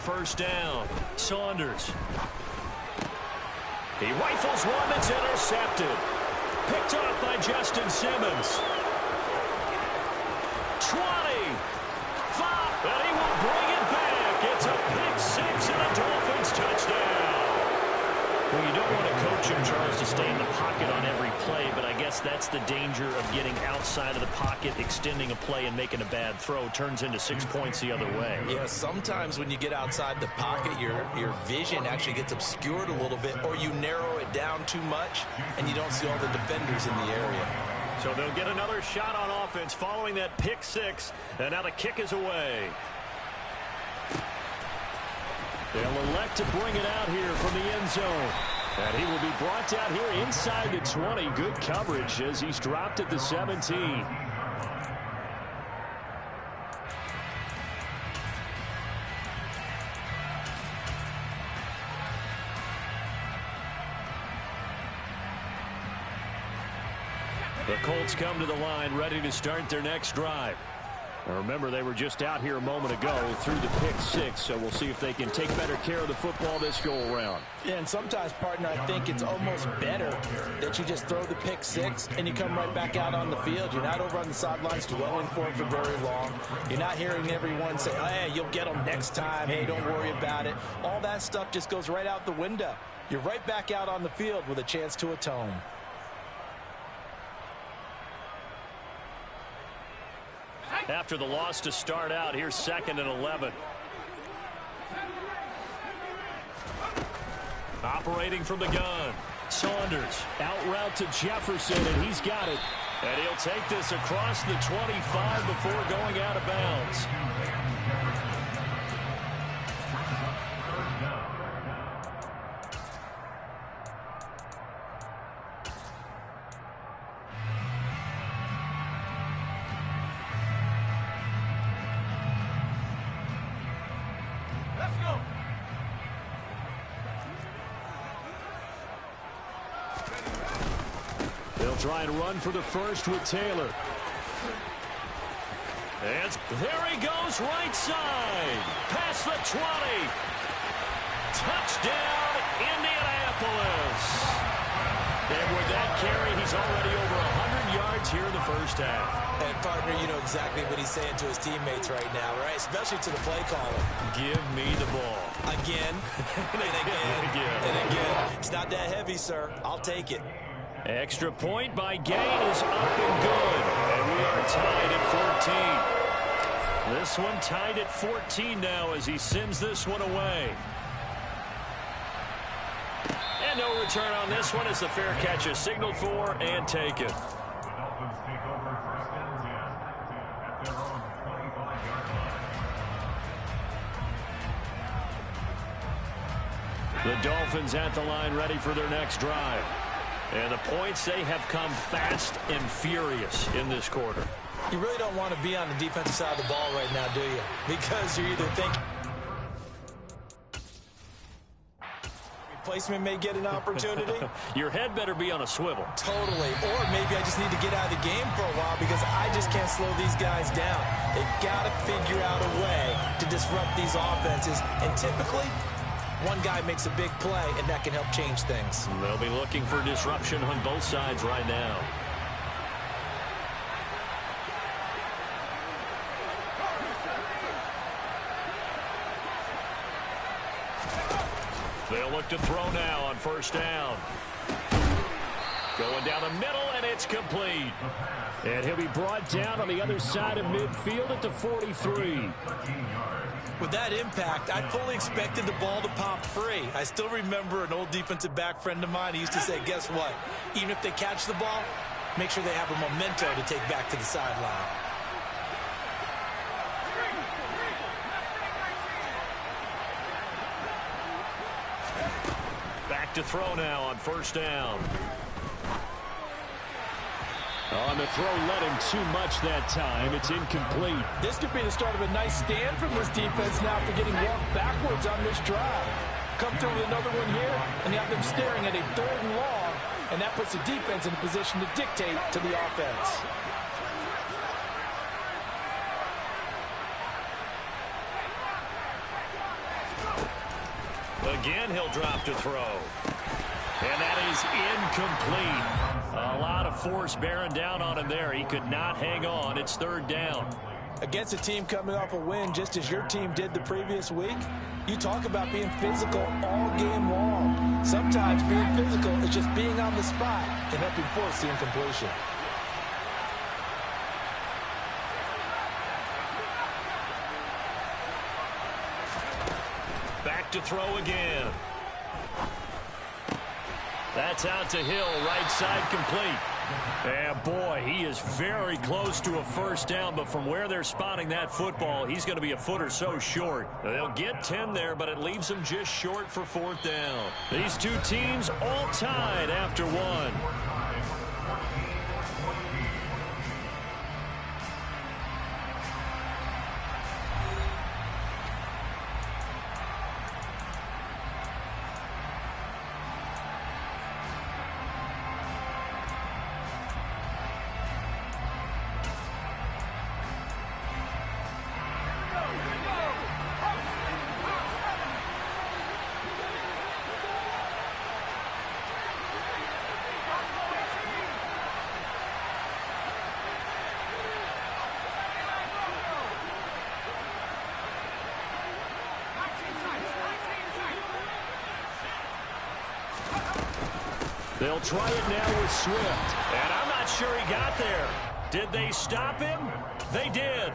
first down. Saunders. He rifles one that's intercepted. Picked off by Justin Simmons. 20. 5. And he will bring it back. It's a pick six and a Dolphins touchdown. Well, you don't want to coach him, Charles, to stay in the pocket on every play, but I guess that's the danger of getting outside of the pocket, extending a play, and making a bad throw. Turns into 6 points the other way. Yeah, sometimes when you get outside the pocket, your vision actually gets obscured a little bit, or you narrow it down too much, and you don't see all the defenders in the area. So they'll get another shot on offense following that pick six, and now the kick is away. They'll elect to bring it out here from the end zone. And he will be brought down here inside the 20. Good coverage as he's dropped at the 17. The Colts come to the line ready to start their next drive. Now remember, they were just out here a moment ago through the pick six, so we'll see if they can take better care of the football this go-around. Yeah, and sometimes, partner, I think it's almost better that you just throw the pick six and you come right back out on the field. You're not over on the sidelines dwelling for it for very long. You're not hearing everyone say, hey, you'll get them next time. Hey, don't worry about it. All that stuff just goes right out the window. You're right back out on the field with a chance to atone. After the loss to start out, here's 2nd and 11. Operating from the gun. Saunders out route to Jefferson, and he's got it. And he'll take this across the 25 before going out of bounds. Try and run for the first with Taylor. And there he goes, right side. Past the 20. Touchdown, Indianapolis. And with that carry, he's already over 100 yards here in the first half. And, partner, you know exactly what he's saying to his teammates right now, right? Especially to the play caller. Give me the ball. Again, and again, and again. It's not that heavy, sir. I'll take it. Extra point by Gain is up and good. And we are tied at 14. This one tied at 14 now as he sends this one away. And no return on this one as the fair catch is signaled for and taken. The Dolphins at the line ready for their next drive. And the points, they have come fast and furious in this quarter. You really don't want to be on the defensive side of the ball right now, do you? Because you're either thinking replacement may get an opportunity. Your head better be on a swivel. Totally. Or maybe I just need to get out of the game for a while because I just can't slow these guys down. They've got to figure out a way to disrupt these offenses. And typically, one guy makes a big play, and that can help change things. They'll be looking for disruption on both sides right now. They'll look to throw now on first down. Going down the middle, and it's complete. And he'll be brought down on the other side of midfield at the 43. With that impact, I fully expected the ball to pop free. I still remember an old defensive back friend of mine. He used to say, guess what? Even if they catch the ball, make sure they have a memento to take back to the sideline. Back to throw now on first down. On the throw, led him too much that time. It's incomplete. This could be the start of a nice stand from this defense now after getting walked backwards on this drive. Come through with another one here, and you have them staring at a 3rd and long, and that puts the defense in a position to dictate to the offense. Again, he'll drop to throw. And that is incomplete. A lot of force bearing down on him there. He could not hang on. It's third down. Against a team coming off a win, just as your team did the previous week, you talk about being physical all game long. Sometimes being physical is just being on the spot and helping force the incompletion. Back to throw again. That's out to Hill, right side complete. And boy, he is very close to a first down, but from where they're spotting that football, he's going to be a foot or so short. They'll get 10 there, but it leaves them just short for fourth down. These two teams all tied after one. They'll try it now with Swift. And I'm not sure he got there. Did they stop him? They did.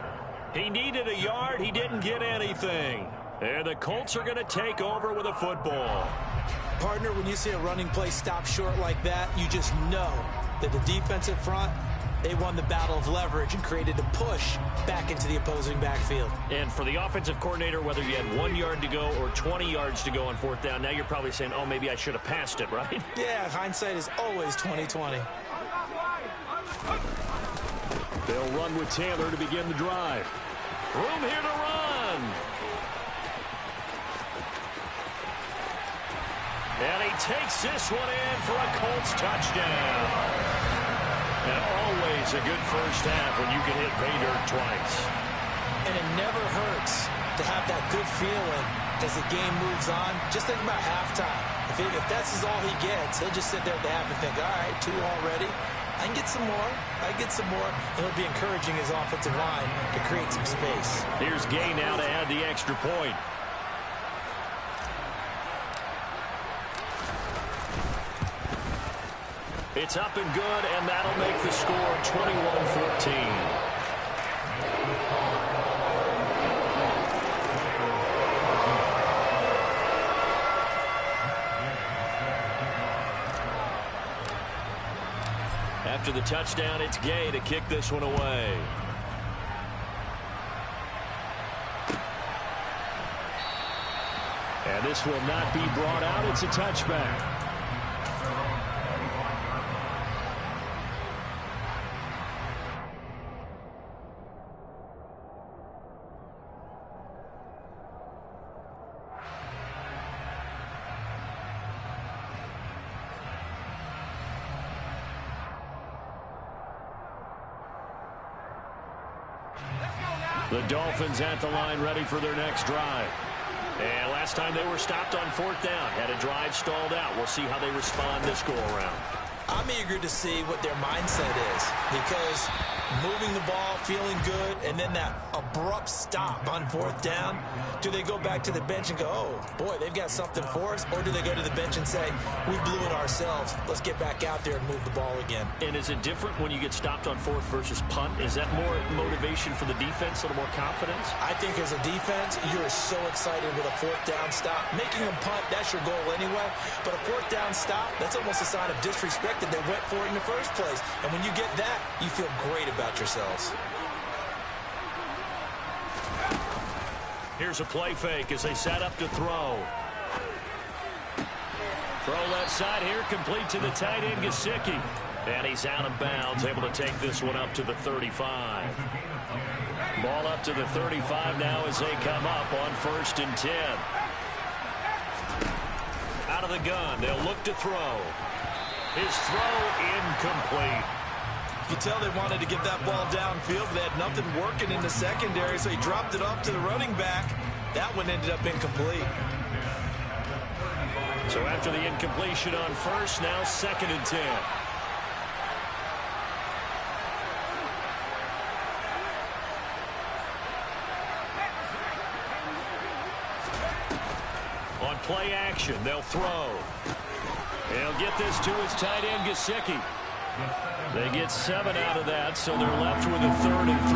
He needed a yard. He didn't get anything. And the Colts are going to take over with a football. Partner, when you see a running play stop short like that, you just know that the defensive front, they won the battle of leverage and created a push back into the opposing backfield. And for the offensive coordinator, whether you had 1 yard to go or 20 yards to go on fourth down, now you're probably saying, oh, maybe I should have passed it, right? Yeah, hindsight is always 20/20. They'll run with Taylor to begin the drive. Room here to run. And he takes this one in for a Colts touchdown. And always a good first half when you can hit pay dirt twice. And it never hurts to have that good feeling as the game moves on. Just think about halftime. If that's all he gets, he'll just sit there at the half and think, all right, 2 already. I can get some more. I can get some more. And he'll be encouraging his offensive line to create some space. Here's Gay now to add the extra point. It's up and good, and that'll make the score 21-14. After the touchdown, it's Gay to kick this one away. And this will not be brought out. It's a touchback. The Dolphins at the line ready for their next drive. And last time they were stopped on fourth down, had a drive stalled out. We'll see how they respond this go-around. I'm eager to see what their mindset is, because moving the ball, feeling good, and then that abrupt stop on fourth down, do they go back to the bench and go, oh, boy, they've got something for us, or do they go to the bench and say, we blew it ourselves, let's get back out there and move the ball again? And is it different when you get stopped on fourth versus punt? Is that more motivation for the defense, a little more confidence? I think as a defense, you're so excited with a fourth down stop. Making them punt, that's your goal anyway, but a fourth down stop, that's almost a sign of disrespect that they went for it in the first place. And when you get that, you feel great about yourselves. Here's a play fake as they set up to throw. Throw left side here, complete to the tight end, Gesicki. And he's out of bounds, able to take this one up to the 35. Ball up to the 35 now as they come up on 1st and 10. Out of the gun, they'll look to throw. His throw incomplete. You tell they wanted to get that ball downfield, but they had nothing working in the secondary, so he dropped it off to the running back. That one ended up incomplete. So after the incompletion on first, now 2nd and 10. On play action, they'll throw. He'll get this to his tight end, Gesicki. They get 7 out of that, so they're left with a 3rd and 3.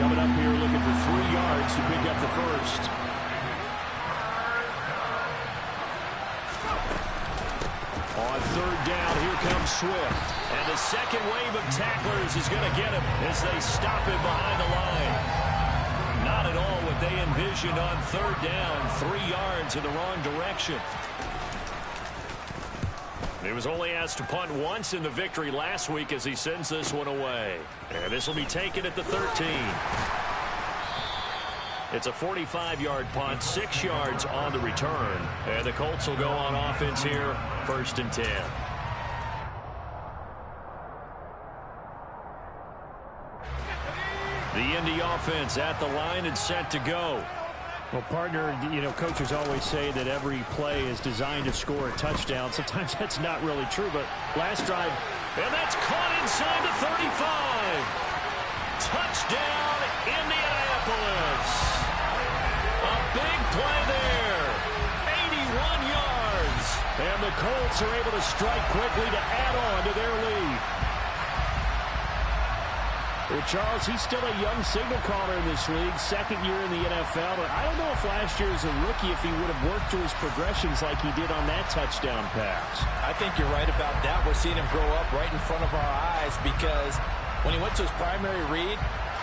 Coming up here looking for 3 yards to pick up the first. On 3rd down, here comes Swift. And the second wave of tacklers is going to get him as they stop him behind the line. Not at all what they envisioned on 3rd down. 3 yards in the wrong direction. He was only asked to punt once in the victory last week as he sends this one away. And this will be taken at the 13. It's a 45-yard punt, 6 yards on the return. And the Colts will go on offense here, 1st and 10. The Indy offense at the line and set to go. Well, partner, coaches always say that every play is designed to score a touchdown. Sometimes that's not really true, but last drive. And that's caught inside the 35. Touchdown, Indianapolis. A big play there. 81 yards. And the Colts are able to strike quickly to add on to their lead. Well, Charles, he's still a young signal caller in this league, 2nd year in the NFL. But I don't know if last year as a rookie if he would have worked through his progressions like he did on that touchdown pass. I think you're right about that. We're seeing him grow up right in front of our eyes because when he went to his primary read,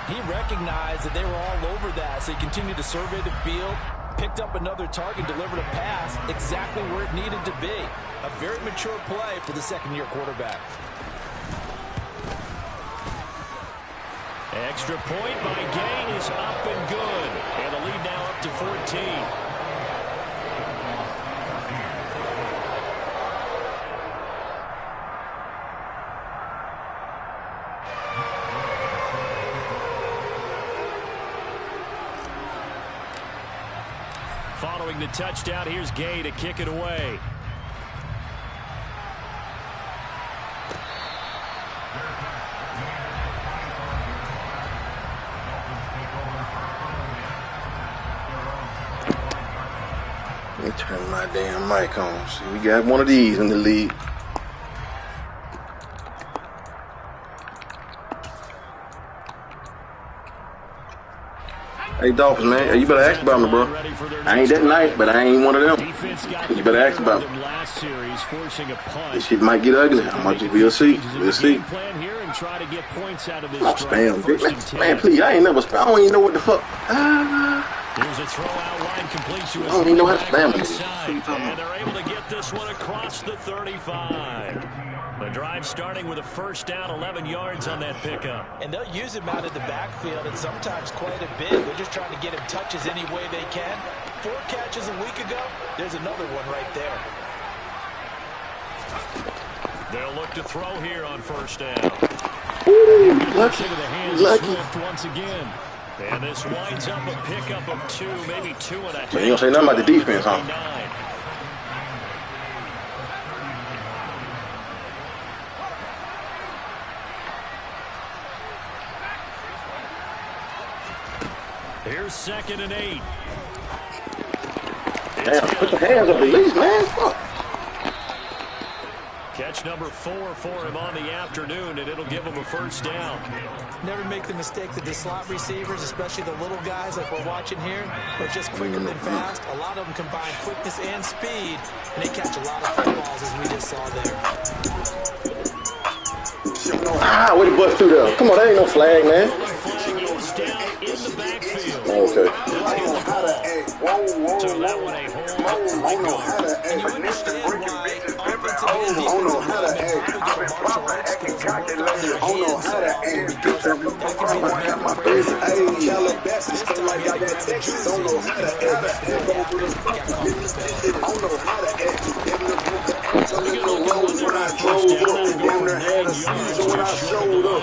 he recognized that they were all over that. So he continued to survey the field, picked up another target, delivered a pass exactly where it needed to be. A very mature play for the 2nd-year quarterback. Extra point by Gay is up and good. And the lead now up to 14. Following the touchdown, here's Gay to kick it away. Let me turn my damn mic on. See, we got one of these in the league. Hey, Dolphins, man. Hey, you better ask about me, bro. I ain't that nice, but I ain't one of them. You better ask about me. This shit might get ugly. I might just, we'll see. We'll see. Oh, spam, man, please. I ain't never spam. I don't even know what the fuck. Here's a throw out line complete to I don't even know how to spam it. And they're able to get this one across the 35. The drive starting with a 1st down, 11 yards on that pickup. And they'll use him out of the backfield and sometimes quite a bit. They're just trying to get him touches any way they can. 4 catches a week ago. There's another one right there. They'll look to throw here on 1st down. Ooh, lucky. Into the hands of Swift once again. And this winds up a pickup of 2, maybe 2.5. So you don't say nothing about the defense, huh? Here's 2nd and 8. Damn, put your hands up at least, man. Fuck. Catch number 4 for him on the afternoon, and it'll give him a 1st down. Never make the mistake that the slot receivers, especially the little guys like we're watching here, are just quicker than fast. A lot of them combine quickness and speed, and they catch a lot of footballs as we just saw there. Ah, where the butt through there? Come on, that ain't no flag, man. Okay. So that one a hold. And you understand why offensive and defensive knows when I drove up. Damn near had a season when I showed up.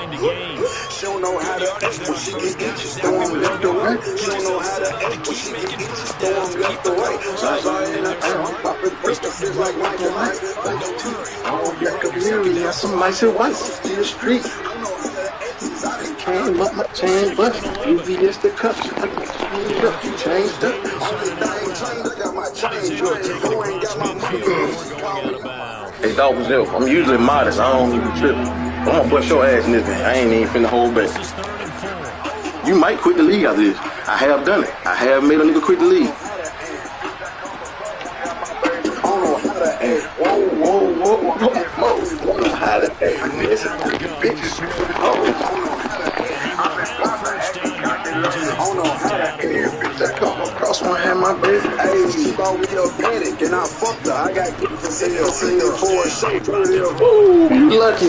She don't know how to act when she get itches, throw them left to right. She don't know how to act when she get itches, throw them left to right. Sorry, and I'm popping breakfast like Michael Knight. All black community, got some nice and white. In the street. Came up my chain bust. UVS the cups. Changed up. I got my chain dressed. Who ain't got my money? Hey, Dolphins, I'm usually modest. I don't even trip. I'm gonna bust your ass in this game. I ain't even finna hold back. You might quit the league after this. I have done it. I have made a nigga quit the league. How to act, bitch. I come across one hand, my bitch. Hey, she bought me a panic and I fucked her. I got kicked to say for a shake. Ooh, you lucky.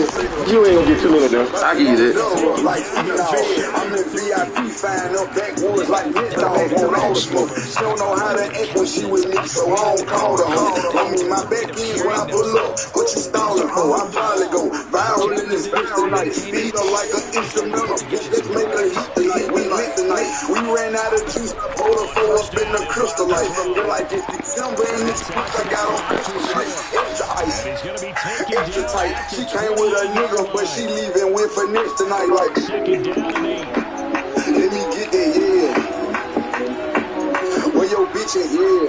You ain't gonna get too many of them. I give you that. Like, I'm in VIP fine up backwoods like Nick Dog on all smoke. She don't know how to act when she with me, so I don't call her hoe. I mean, my back end when I pull up. What you stalling for? I probably go viral in this bitch tonight. Speed her like an instrumental. Let's make her heat tonight. We lit tonight. We ran out of juice. Pulled her full up in the crystal light. Feel like it's December in this bitch. I got on Christmas lights. Extra ice. Extra tight. She came with a nigga, but she leaving with finesse tonight. Like, let me get that, yeah. Where your bitch at, yeah.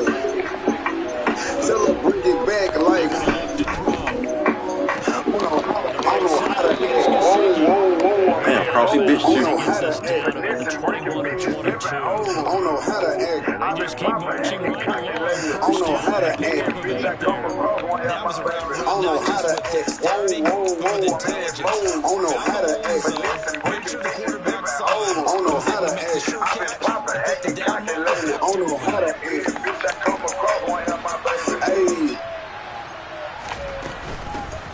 Tell her bring it back, like. Damn, Crossy bitch. I don't know how to act. I don't know how to act. I don't know how to act. I don't know how to act. I don't know how to act. I don't know how to act. I don't know how to act. Hey.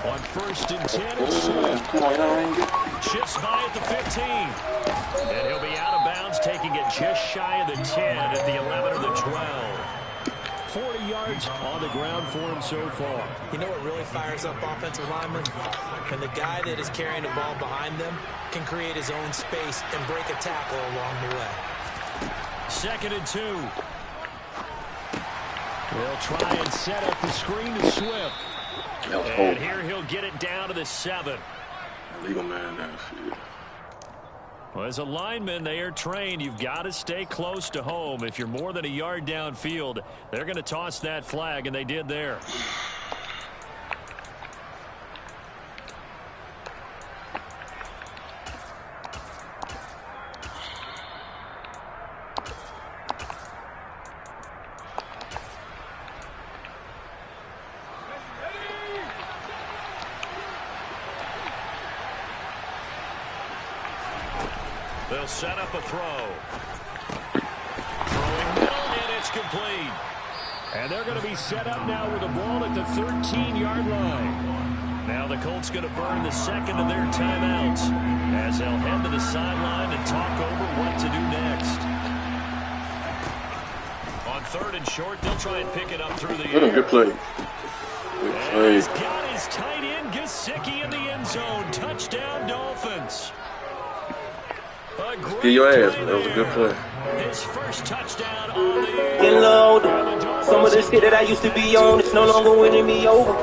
On 1st and 10, it's Swift. Shifts by at the 15. And he'll be out of bounds, taking it just shy of the 10 at the 11 or the 12. 40 yards on the ground for him so far. You know what really fires up offensive linemen? And the guy that is carrying the ball behind them can create his own space and break a tackle along the way. 2nd and 2. They'll try and set up the screen to Swift. And here he'll get it down to the 7. Legal man down. Well, as a lineman, they are trained. You've got to stay close to home. If you're more than a yard downfield, they're going to toss that flag, and they did there. They'll set up a throw. Throwing middle, and it's complete. And they're going to be set up now with the ball at the 13-yard line. Now the Colts going to burn the second of their timeouts as they'll head to the sideline and talk over what to do next. On 3rd and short, they'll try and pick it up through the air. Good play. And he's got his tight end, Gesicki, in the end zone. Touchdown, Dolphins. Get your ass, man. That was a good play. His first touchdown on the Getting low. Some of the shit that I used to be on, it's no longer winning me over.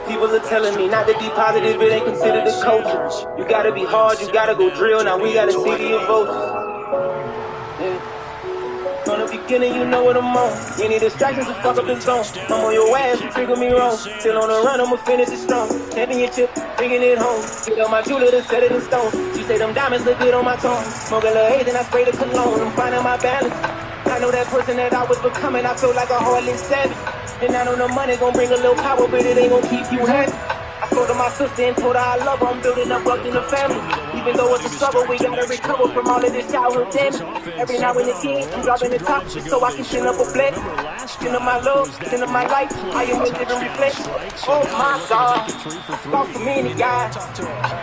People are telling me not to be positive, it ain't considered a culture. You gotta be hard, you gotta go drill, now we gotta see the voters. From the beginning, you know what I'm on. Any distractions will fuck up the zone. I'm on your ass, you trigger me wrong. Still on the run, I'ma finish it strong. Championship, bringing it home. Get up my jeweler to set it in stone. She say them diamonds look good on my tongue. Smoking a little haze and I spray the cologne. I'm finding my balance. I know that person that I was becoming. I feel like a heartless savage. And I know the money gon' bring a little power, but it ain't gon' keep you happy. I told her my sister and told her I love her. I'm building up wealth in the family. Even though it's a struggle, we gotta recover from all of this childhood damage. Every now and again, I'm dropping the top so I can send up a blessing. Send up my love, send up my life. I am with different reflection. Oh my God, talk to me in the eye.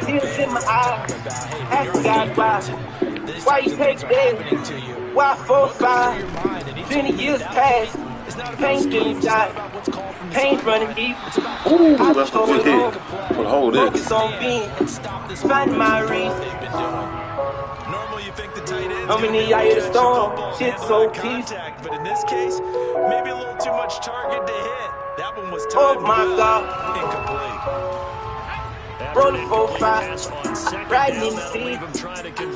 Tears in my eyes. Ask God why you take days? Why 4 or 5? 20 years past. It's not about Paint scheme, it's inside. not about what's called from the Paint running sideline. deep. It's about Ooh, that's a good hit. For the whole this. Focus on being. and stop this Find my offensive reason. drive they've been doing. Normally you think the tight end's How gonna many be able I to hit a catch the storm? football and Shit handle so that peace. contact, but in this case, maybe a little too much target to hit. That one was Oh timed my well. God. Incomplete. Rolling 4-5. Riding in the seat.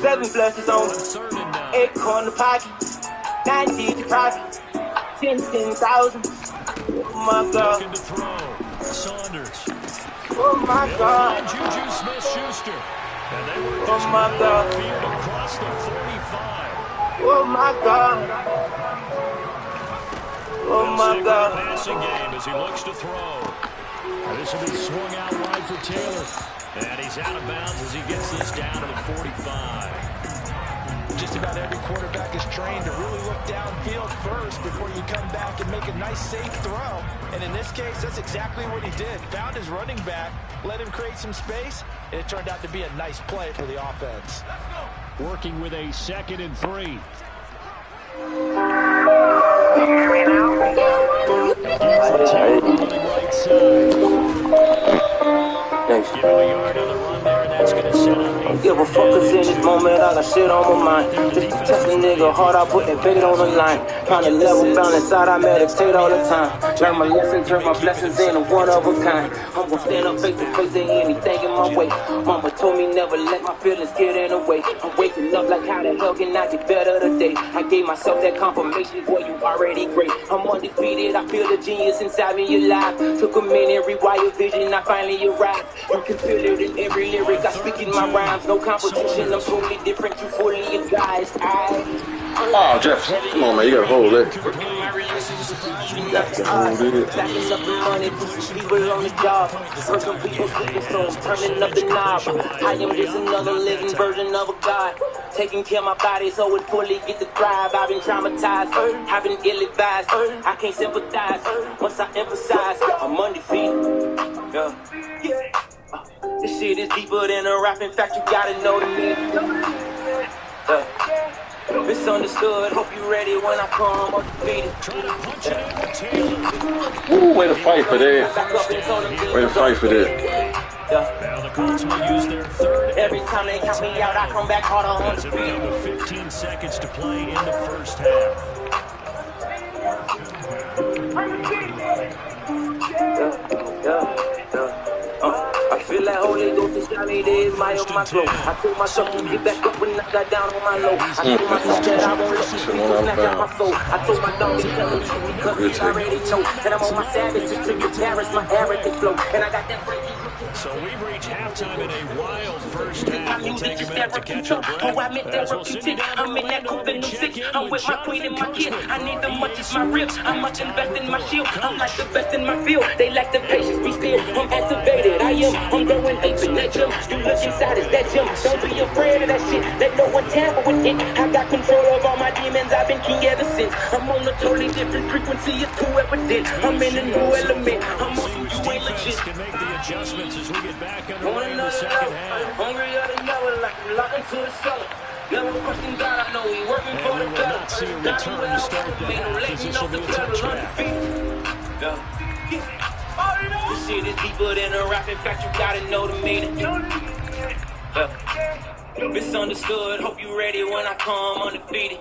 7 flushes on. 8 corner pocket. 9 digit profit. 10,000. Oh my God. Looking to throw. Saunders. Oh my God. Juju Smith-Schuster. And they work Oh my God. field across the 45. Oh my God. Oh my God. Passing game as he looks to throw. And this will be swung out wide for Taylor. And he's out of bounds as he gets this down to the 45. Just about every quarterback is trained to really look downfield first before you come back and make a nice, safe throw. And in this case, that's exactly what he did. Found his running back, let him create some space, and it turned out to be a nice play for the offense. Working with a 2nd and 3. Right side. Thanks. Give him a yard on the run there, and that's going to set up a Give a fuck, cause in this moment I got shit on my mind. Just to test a nigga hard, I put that bait on the line. Trying to level down inside, I meditate all the time. Learn my lessons, turn my blessings into one of a kind. I'm gonna stand up face to face to anything in my way. Mama told me never let my feelings get in the way. I'm waking up like how the hell can I get better today? I gave myself that confirmation, boy, you already great. I'm undefeated, I feel the genius inside me alive. Took a minute, rewire vision, I finally arrived. You can feel it in every lyric, I speak in my rhymes. No competition, I'm totally different, you fully advised. Oh, Jeff, come on, man, you gotta hold it. Hold it. Stacking up the money, people on the job. Working people sleeping, so I'm turning up the knob. I am just another living version of a god. Taking care of my body so it fully get to thrive. I've been traumatized, I've been ill-advised. I can't sympathize once I emphasize. I'm undefeated. This shit is deeper than a rap. In fact, you gotta know the meaning. Misunderstood. Hope you ready when I come undefeated. Ooh, way to fight for that. Way to fight for that. Now the Colts will use their 3rd. Every time they count me out, I come back harder on As the it beat. down to 15 seconds to play in the first half. I feel like Holy Ghost is got me there, my on my flow. I told myself to get back up when I got down on my low. I told myself that I won't let these people snatch out my soul. I told my dog to tell the truth because he already know that I'm on my savage to trigger terrorists, my arrogant flow. And I got that breaking. So we've reached halftime in a wild first half. We'll take a minute to catch our breath. As we'll send you down to Orlando and check in with Jonathan Coachman. I need them much as my ribs. I must invest in my shield. I'm like the best in my field. They lack the patience, be still. I'm activated. I'm going ape in that gym. You look inside, is that gym? Don't be afraid of that shit. Let no one tamper with it. I got control of all my demons. I've been king ever since. I'm on a totally different frequency. It's too evident. I'm in a new element. I'm on some you ain't legit. Can make the adjustments as we get back underway in the second half. Hungry or the yellow, like I'm locked into the cellar. Never question God, I know we working for the And we will better. not see a return to start the half as this will be a touchback. This shit is deeper than a rap. In fact, you gotta know the meaning. Misunderstood. Hope you ready when I come undefeated.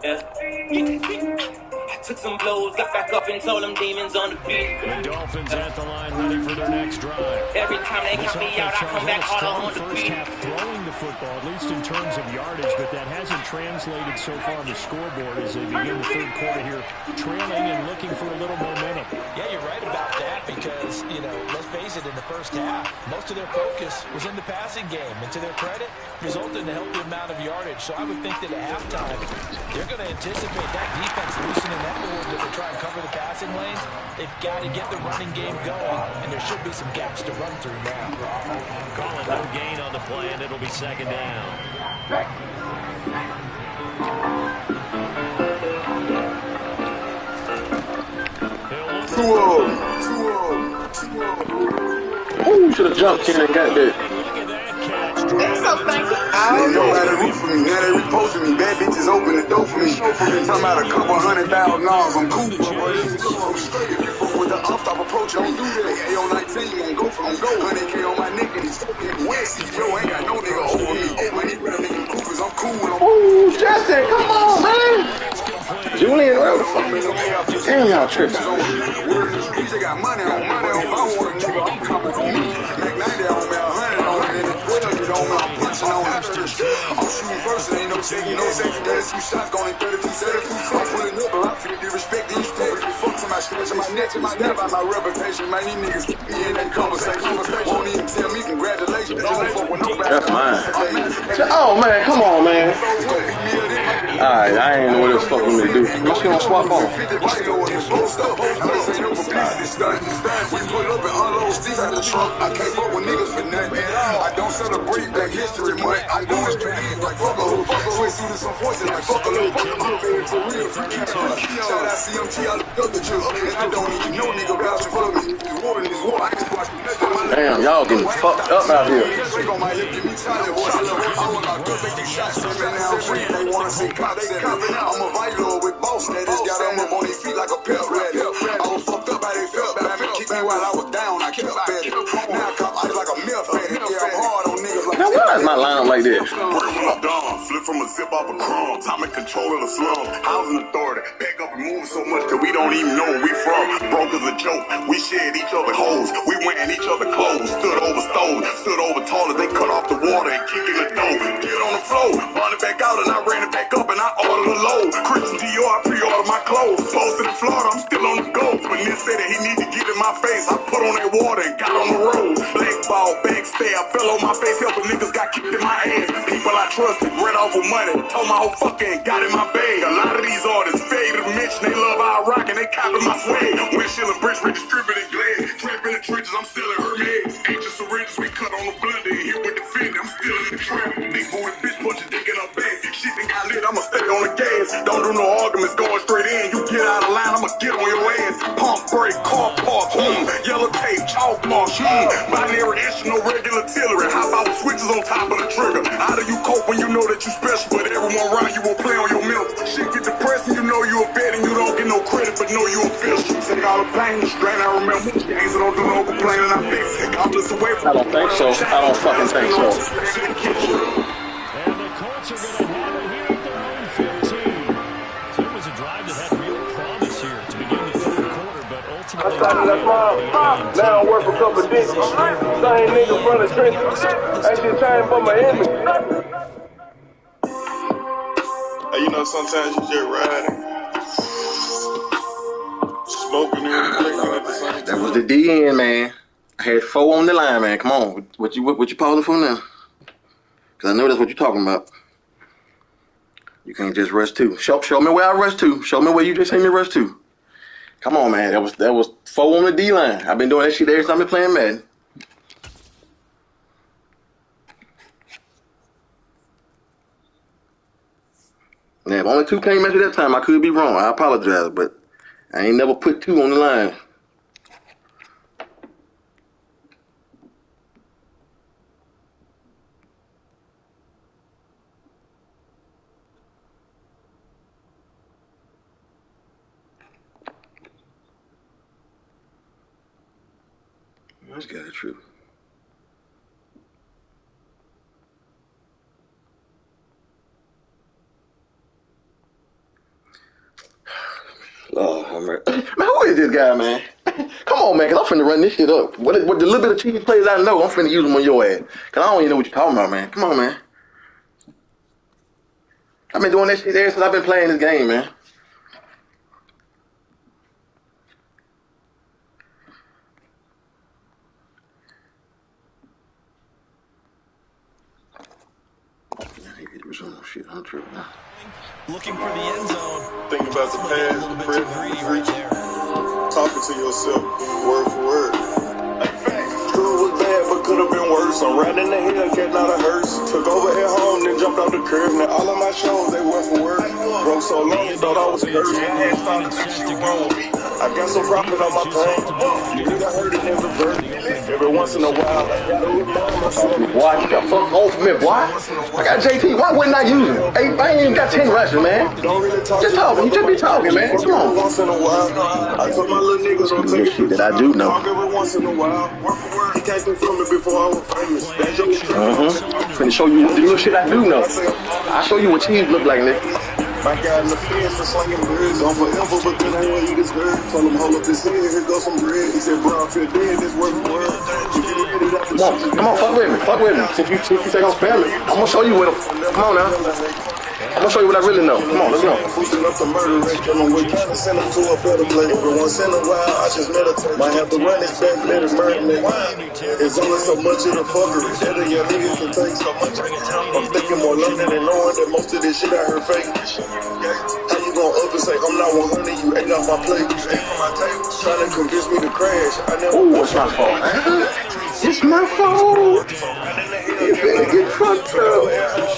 I took some blows, got back up and told them demons undefeated. The Dolphins at the line ready for their next drive. Every time they count me out, I come back harder First undefeated. half throwing the football, at least in terms of yardage, but that hasn't translated so far on the scoreboard as they begin the 3rd quarter here, trailing and looking for a little momentum. Yeah, you're right about that because, let's face it, in the first half, most of their focus was in the passing game. And to their credit, resulted in a healthy amount of yardage. So I would think that at halftime, they're going to anticipate that defense loosening up a little bit to try and cover the passing lanes. They've got to get the running game going, and there should be some gaps to run through now. Call it no gain on the play, and it'll be 2nd down. Ooh, should have jumped in and got that. Look at that catch. Ain't nobody root for me, now they reposting me. Bad bitches open the door for me. Talking about a couple $100,000, I'm cool. If you fuck with the up, stop approaching me. Don't do that. Hey, on 19, won't go for me. 100K on my neck and he's fucking wet. Yo, ain't got no nigga over me. Man, these rap niggas cool cause I'm cool. Ooh, Justin, come on, man. Julian, whatever the fuck. Damn, y'all tripping. They got money on money. If I want a nigga, I'm coming on me. Mac 90 on me, 100 on me, and the 12 get on me, I'm punching on it. I'm shooting first, it ain't no second, no second. 32 shots, going 32 seconds. I'm pulling up, but I feel disrespect. These stupid fuck to my stretch and my neck and my snap out my reputation. Man, these niggas keep me in that conversation. Won't even tell me congratulations. They don't fuck with nobody. That's mine. Oh, man, come on, man. Alright, I ain't know what else fuck we need to do. I'm just gonna swap off. We pull up and unload sticks out the trunk. I can't fuck with niggas for nothing. I don't celebrate Black History Month. I do it straight like fuck a hoe. Switch through to some voices like fuck a little. I'm very for real. Shout out CMT, I look up the truth. And I don't even know nigga vouch for me. This war in this war, I just watch nothing. Damn, y'all getting fucked up out here. I'm a vital with boss that just got them up on their feet like a pep rat. I was fucked up how they felt, but I kicked me while I was down. I kept better. Now I cop ice like a milk fan. Yeah, I'm hard on niggas like now, why is my line like this? Work when I'm done, flip from a zip off a crumb. Time and control of the slum. Housing authority, back up and move so much that we don't even know where we from. Broke as a joke, we shared each other hoes. We wearing each other clothes. Stood over stoves, stood over taller. They cut off the water and kick in the dough. Get on the floor, run it back out and I ran it back up and I ordered a load. Christian Dior, I pre-ordered my clothes. Posted in Florida, I'm still on the go. When Nick said that he need to get in my face, I put on that water and got on the road. Blackball, backstab, fell on my face, helping niggas got kicked in my ass. People I trusted, ran off with money, told my whole fucking got in my bag. A lot of these artists fade to mention they love our rock and they copy my swag. Windshield and bricks redistributed glass. Trap in the trenches, I'm still in her head. Ancient syringes, we cut on the blender. Here with the fin, I'm still in the trap. Big boy, bitch, punching dick in her back. Shit that got lit, I'ma stay on the gas. Don't do no arguments, going straight in. You get out of line, I'ma get on your ass. Pump, brake, car park, yellow tape, chalk mark, binary issue, no regular artillery. How about switches on top of the trigger? How do you cope when you know that you special, but everyone around you will play on your mental? Shit get depressing, you know you a vet and you don't get no credit, but know you official. Take all the pain, the strain, I remember games, I don't do no complaining, I fix it. Accomplice away from I don't think so. I don't fucking think so. And the Colts are going to have it here at their own 15. So it was a drive that had real promise here to begin the third quarter, but ultimately... I started that small, now I'm worth a couple dicks. Same nigga from the trenches. Ain't just trying for my image. Hey, you know, sometimes you just riding, smoking and drinking at the same time. That was the DN, man. I had 4 on the line, man. Come on. What you pausing for now? Because I know that's what you're talking about. You can't just rush 2. Show me where I rush 2. Show me where you just seen me rush 2. Come on, man. That was 4 on the D line. I've been doing that shit every time I've been playing Madden. Now, if only 2 came after that time, I could be wrong. I apologize, but I ain't never put 2 on the line. That's gotta be true. Oh, man, who is this guy, man? Come on, man, because I'm finna run this shit up. What the little bit of cheese plays I know, I'm finna use them on your ass. Because I don't even know what you're talking about, man. Come on, man. I've been doing that shit ever since I've been playing this game, man. Shit, I'm tripping now. Looking for the end zone. Think about the past, the present, the future. Talking to yourself, word for word. True was bad, but could have been worse. I'm riding the hill, catching out a hearse. Took over at home, then jumped off the curb. Now all of my shows, they were for work. Broke so long, thought I was cursed. I got some profit on my pain. Nigga heard it in reverse. Every once in a while, I got a little mama. fuck off me, boy. Get the fuck off me, boy. I got JT. Why wouldn't I use him? Hey, I ain't even got 10 rushes, man. Just talking. You just be talking, man. Come on. I told my little niggas don't take shit that I do know. Talk every once in a while. He can't do for me before I was famous. That's your Finna show you the little shit I do know. I'll show you what cheese look like, nigga. My guy in the fence for slinging birds on forever, but then I ain't eat his bird. Told him, hold up his head, here goes some bread. He said, bro, I feel dead, this worth the world. Come on, fuck with me. Since you say I'm spamming, I'm gonna show you what. Come on now. I'm gonna show you what I really know. Come on, let's go. Boosting up the murder rate, killing with trying to send him to a better place. Every once in a while, I just meditate. Might have to run his back, let him murder me. It's only so much of the fuckery. That a young nigga can take so much. I'm thinking more London and knowing that most of this shit I heard fake. How you gonna up and say I'm not 100? You ate off my plate. Trying to convince me to crash. I never. Ooh, it's my fault. It's my fault. You better get fucked up.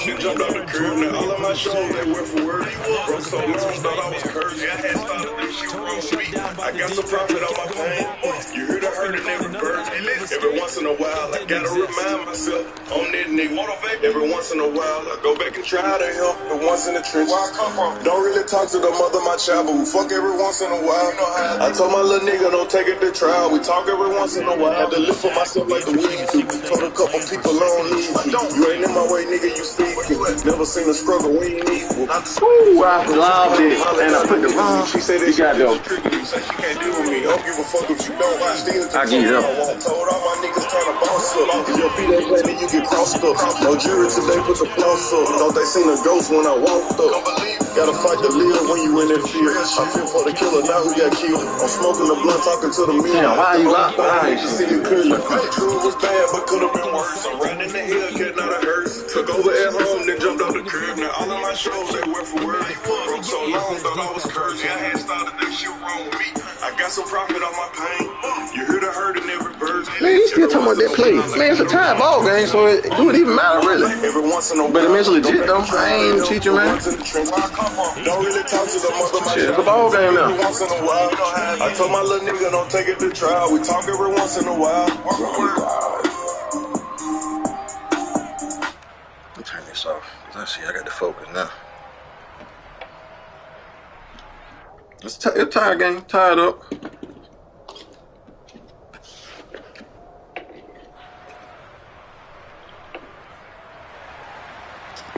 You jumped on the curb, now all of my shows, they went for word. Broke so long, thought I was cursed. I had started this shit wrong with me. I got some profit on my pain. You hear the hurt and never burn. Every once in a while, I gotta remind myself on that nigga. Every once in a while, I go back and try to help. But once in the trench, where I come from. Don't really talk to the mother of my child, but we fuck every once in a while. I told my little nigga, don't take it to trial. We talk every once in a while. Had to live for myself like the weed do. Told a couple people I don't need you. You ain't in my way, nigga, you speak. Never seen a struggle, we ain't equal. Ooh, I loved it. And I put the wrong. She said you got though. Say she can't deal with me. I don't give a fuck if you don't. I give it up. I told all my niggas turn a boss up. If your feet ain't planted, you get crossed up. No jury today, put the floss up. Thought they seen a ghost when I walked up. Gotta fight to live when you in that field. I feel for the killer now who got killed. I'm smoking the blunt, talking to the mirror. Damn, why you locked behind? You see it clearly. True was bad, but could have been worse. I'm riding in the hill, getting out of hearse. Took over at home, then jumped off the crib. Now all of my shows, they went for word. Broke so long, thought I was cursed. I had started that shit wrong with me. I got some profit on my pain. You hear the hurt in every bird. Man, you still talking about that play. Man, it's a tie ball game, so it wouldn't even matter, really. Every once in a while. But it means legit, though. I ain't cheating, man. Don't really talk to the mother of my shit, it's a ball game now. Every once in a while. I told my little nigga, don't take it to trial. We talk every once in a while. Let me turn this off. Let's see, I got the focus now. It's a tie game, tied up.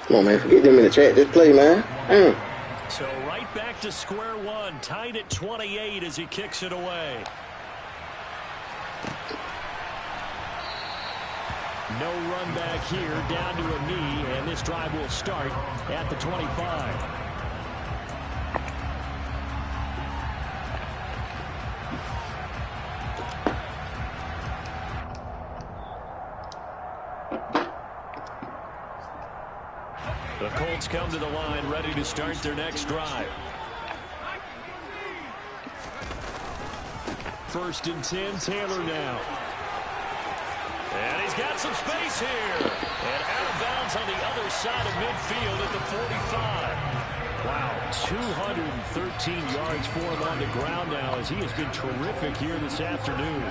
Come on, man, forget them in the chat. Just play, man. So right back to square one, tied at 28 as he kicks it away. No run back here, down to a knee, and this drive will start at the 25. The Colts come to the line, ready to start their next drive. 1st and 10, Taylor now. And he's got some space here. And out of bounds on the other side of midfield at the 45. Wow, 213 yards for him on the ground now as he has been terrific here this afternoon.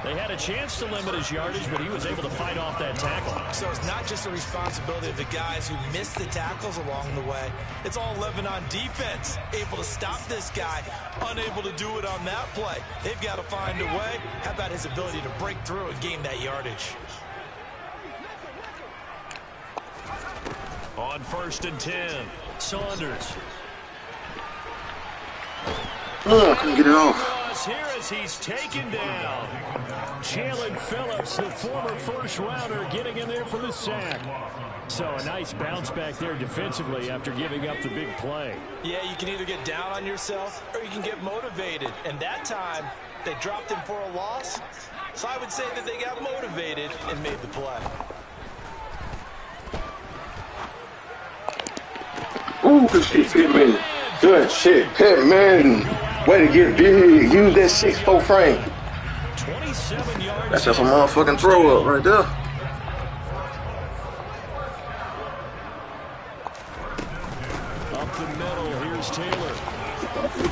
They had a chance to limit his yardage, but he was able to fight off that tackle. So it's not just the responsibility of the guys who missed the tackles along the way. It's all 11 on defense. Able to stop this guy, unable to do it on that play. They've got to find a way. How about his ability to break through and gain that yardage? On 1st and 10, Saunders. Oh, couldn't get it off. Here as he's taken down. Jalen Phillips, the former first-rounder, getting in there for the sack. So a nice bounce back there defensively after giving up the big play. Yeah, you can either get down on yourself or you can get motivated. And that time, they dropped him for a loss. So I would say that they got motivated and made the play. Ooh, good shit, Pittman. Good shit, Pittman. Way to get big. Use that 6'4" frame. 27 yards. That's just a motherfucking throw up right there. Up the middle, here's Taylor.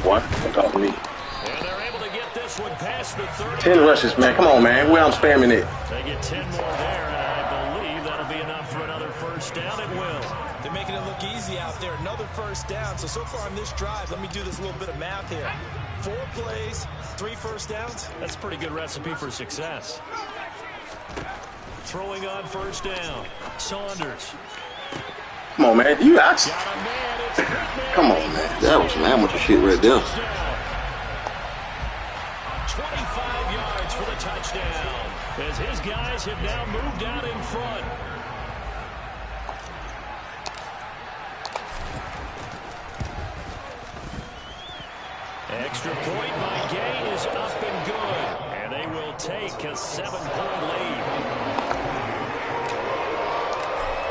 What? Don't talk to me. And they're able to get this one past the 30. 10 rushes, man. Come on, man. Where I'm spamming it. They get 10 more there, and first down at will. They're making it look easy out there. Another first down. So far on this drive, let me do this little bit of math here. 4 plays, 3 first downs. That's a pretty good recipe for success. Throwing on first down. Saunders. Come on, man. You out. Come on, man. That was some amateur shit right there. 25 yards for the touchdown, as his guys have now moved out in front. Extra point by Gay is up and good, and they will take a 7-point lead.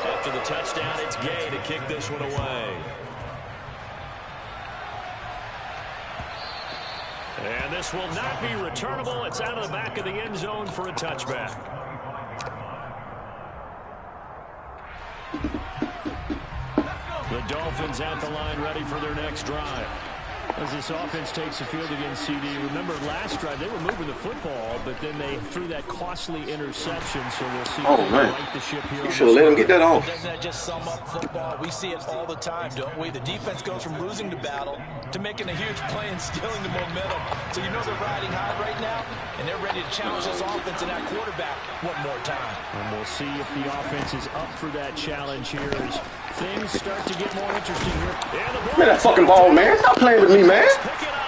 After the touchdown, it's Gay to kick this one away. And this will not be returnable. It's out of the back of the end zone for a touchback. The Dolphins at the line ready for their next drive. As this offense takes the field against CD, remember last drive they were moving the football, but then they threw that costly interception, so we'll see if they right the ship here. You should have let him get that off. Doesn't that just sum up football? We see it all the time, don't we? The defense goes from losing the battle to making a huge play and stealing the momentum. So you know they're riding high right now, and they're ready to challenge this offense and that quarterback one more time. And we'll see if the offense is up for that challenge here as things start to get more interesting here. Man, that fucking ball, man. Stop playing with me, man.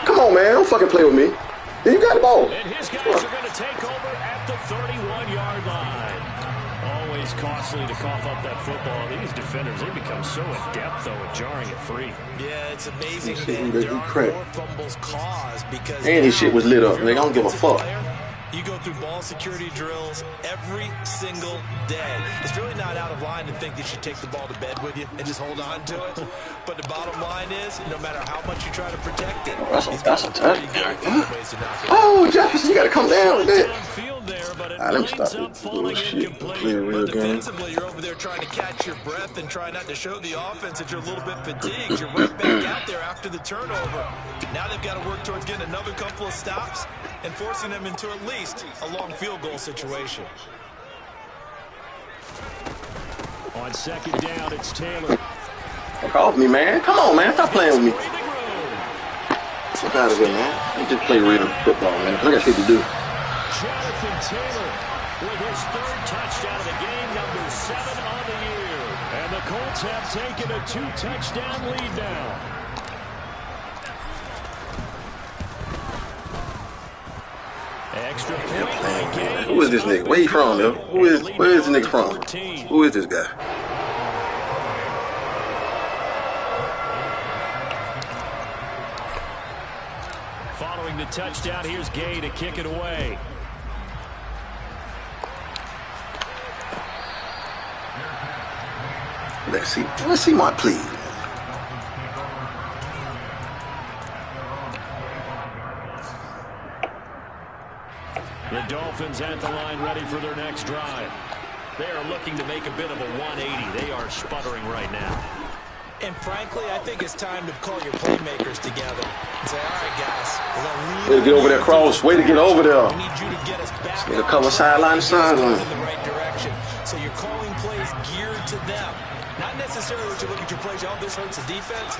Come on, man. Don't fucking play with me. You got the ball. And his guys are going to take over at the 31-yard line. Always costly to cough up that football. These defenders, they become so adept, though, at jarring it free. Yeah, it's amazing that there are more fumbles caused because... And his shit was lit up, nigga. I don't give a fuck. You go through ball security drills every single day. It's really not out of line to think that you take the ball to bed with you and just hold on to it. But the bottom line is, no matter how much you try to protect it, that's a touch. Oh, Jefferson, you got to come down with that. Let me stop this bullshit. Play a real game. Defensively, you're over there trying to catch your breath and try not to show the offense that you're a little bit fatigued. You're right back out there after the turnover. Now they've got to work towards getting another couple of stops and forcing them into at least a long field goal situation. On second down, it's Taylor. Fuck off me, man. Come on, man. Stop playing with me. Fuck out of here, man. They just play real football, man. I got shit to do. Jonathan Taylor with his 3rd touchdown of the game, number 7 on the year. And the Colts have taken a 2-touchdown lead now. Extra point by Gay. Who is this nigga? Where he from, though? Where is this nigga from? Who is this guy? Following the touchdown, here's Gay to kick it away. Let's see my plea. The Dolphins at the line ready for their next drive. They are looking to make a bit of a 180. They are sputtering right now. And frankly, I think it's time to call your playmakers together and say, all right, guys, we're going to way to get over there, Cross. Way to get over there. We need you to get us back. Need a cover sideline to sideline. In the right direction. So you're calling plays geared to them. Not necessarily what you look at your plays. Oh, this hurts the defense.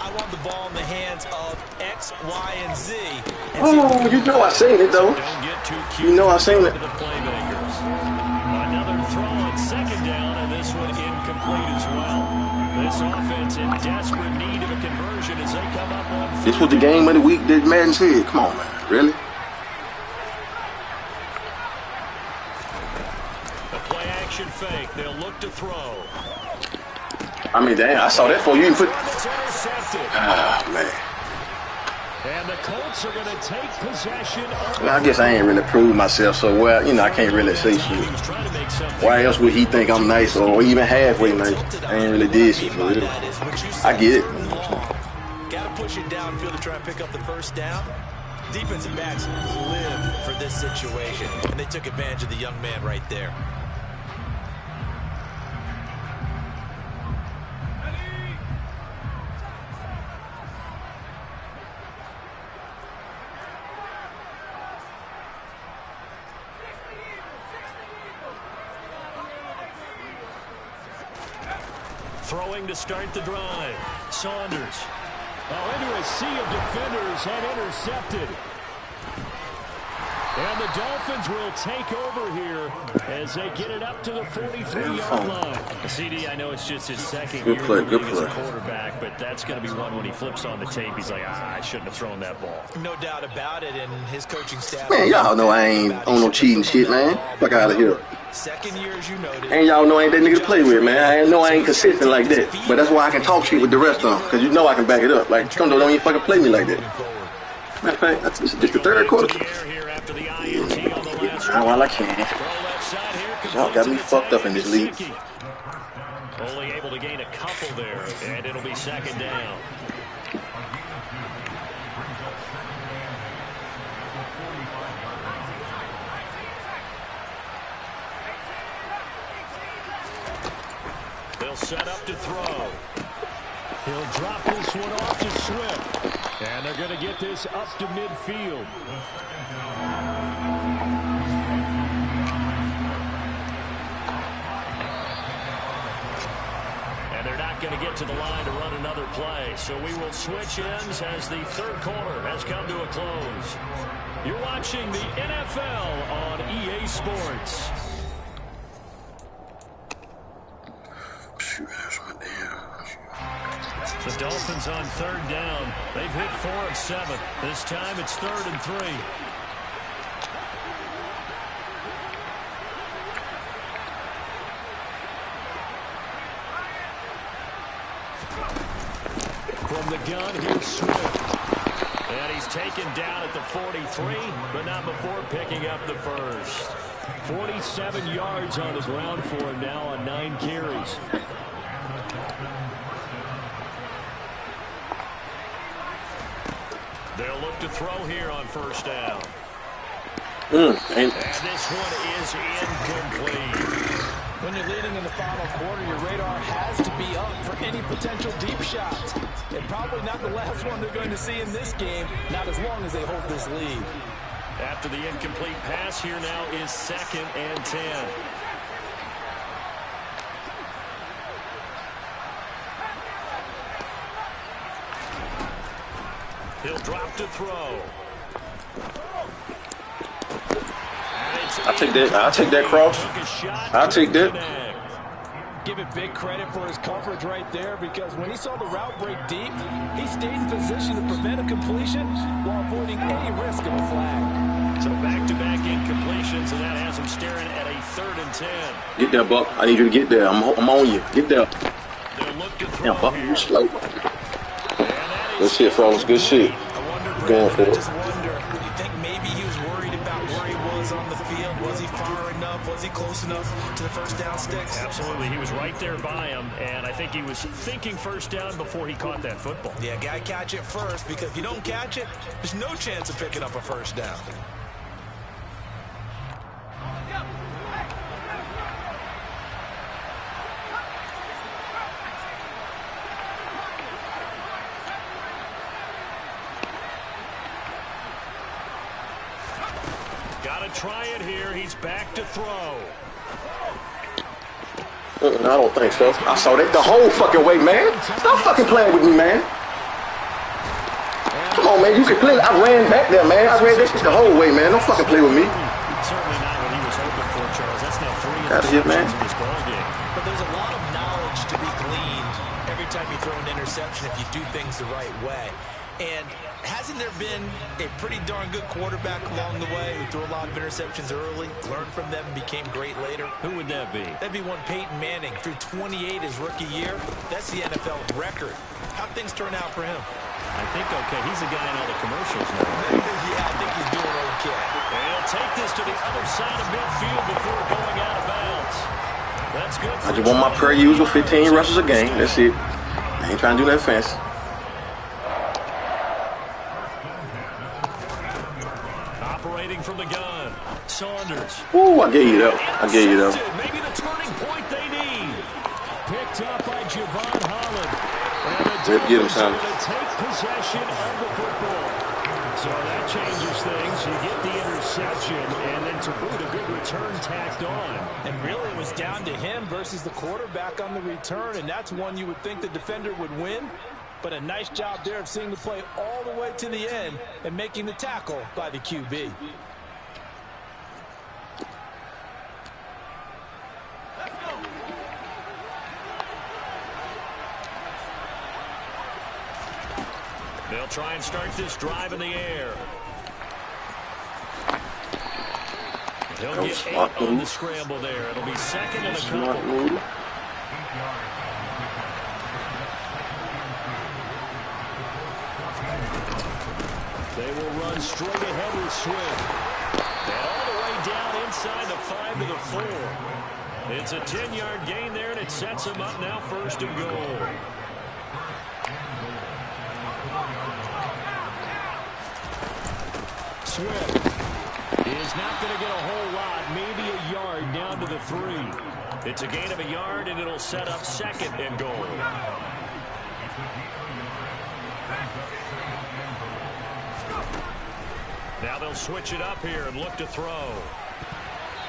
I want the ball in the hands of X, Y, and Z. And oh, you know I seen it, though. You know I seen it. Another throw on second down, and this one incomplete as well. This offense in desperate need of a conversion as they come up on. This was the game of the week that Madden said. Come on, man. Really? A play action fake. They'll look to throw. I mean, damn, I saw that for you. You put. Ah, man. And the Colts are going to take possession. Well, I guess I ain't really proved myself so well. You know, I can't really say shit. Why else would he think I'm nice or even halfway nice? I ain't really did shit for real. I get it. Got to push it downfield to try and pick up the first down. Defensive backs live for this situation, and they took advantage of the young man right there. Throwing to start the drive. Saunders. Oh, into a sea of defenders and intercepted. And the Dolphins will take over here as they get it up to the 43-yard line. CD, I know it's just his second year in the league as a quarterback, but that's going to be one when he flips on the tape. He's like, I shouldn't have thrown that ball. No doubt about it, and his coaching staff. Man, y'all know I ain't on no cheating shit, man. Fuck out of here. Second year, as you noted. And y'all know I ain't that nigga to play with, man. I know I ain't consistent like that. But that's why I can talk shit with the rest of them, because you know I can back it up. Like, Trondo don't even fucking play me like that. Matter of fact, that's just the third quarter. Yeah, while I can. Y'all got me fucked up in this league. Only able to gain a couple there, and it'll be second down. They'll set up to throw. He'll drop this one off to Swift. And they're going to get this up to midfield. And they're not going to get to the line to run another play. So we will switch ends as the third quarter has come to a close. You're watching the NFL on EA Sports. The Dolphins on third down. They've hit 4 of 7. This time it's 3rd and 3. From the gun, here's Swift. And he's taken down at the 43, but not before picking up the first. 47 yards on the ground for him now on 9 carries. They'll look to throw here on first down. And this one is incomplete. When you're leading in the final quarter, your radar has to be up for any potential deep shots. And probably not the last one they're going to see in this game, not as long as they hold this lead. After the incomplete pass, here now is 2nd and 10. He'll drop to throw. I'll take that cross. I'll take that. Give it big credit for his coverage right there, because when he saw the route break deep, he stayed in position to prevent a completion while avoiding any risk of a flag. So back-to-back incompletions, and that has him staring at a 3rd and 10. Get there, Buck. I need you to get there. I'm on you. Get there. Damn, Buck, you slow. Good shit, fellas. Good shit. Going for it. You think maybe he was worried about where he was on the field? Was he far enough? Was he close enough to the first down sticks? Absolutely. He was right there by him, and I think he was thinking first down before he caught that football. Yeah, got to catch it first, because if you don't catch it, there's no chance of picking up a first down. Try it here. He's back to throw. I don't think so. I saw that the whole fucking way, man. Stop fucking playing with me, man. Come on, man. You can play. I ran back there, man. I ran that shit the whole way, man. Don't fucking play with me. Certainly not what he was hoping for, Charles. That's now 3 That's it, man. in this ball game. But there's a lot of knowledge to be gleaned every time you throw an interception if you do things the right way. And hasn't there been a pretty darn good quarterback along the way who threw a lot of interceptions early, learned from them, and became great later? Who would that be? That'd be one Peyton Manning. Threw 28 his rookie year. That's the NFL record. How'd things turn out for him? I think okay. He's the guy in all the commercials now. Yeah, I think he's doing okay. And he'll take this to the other side of midfield before going out of bounds. That's good. I just want my per usual 15 rushes a game. That's it. I ain't trying to do that fancy. From the gun, Saunders. Ooh, I gave you that. I gave you that. Maybe the turning point they need. Picked up by Javon Holland. Get him, son. Take possession of the football. So that changes things. You get the interception, and then to boot a good return. return tacked on. And really it was down to him versus the quarterback on the return, and that's one you would think the defender would win. But a nice job there of seeing the play all the way to the end and making the tackle by the QB. They'll try and start this drive in the air. He'll get 8 on the scramble there. It'll be second and a couple. They will run straight ahead with Swift. And all the way down inside the 5 to the 4. It's a 10-yard gain there, and it sets them up now 1st and goal. Swift is not going to get a whole lot, maybe a yard down to the 3. It's a gain of a yard, and it'll set up 2nd and goal. Now they'll switch it up here and look to throw.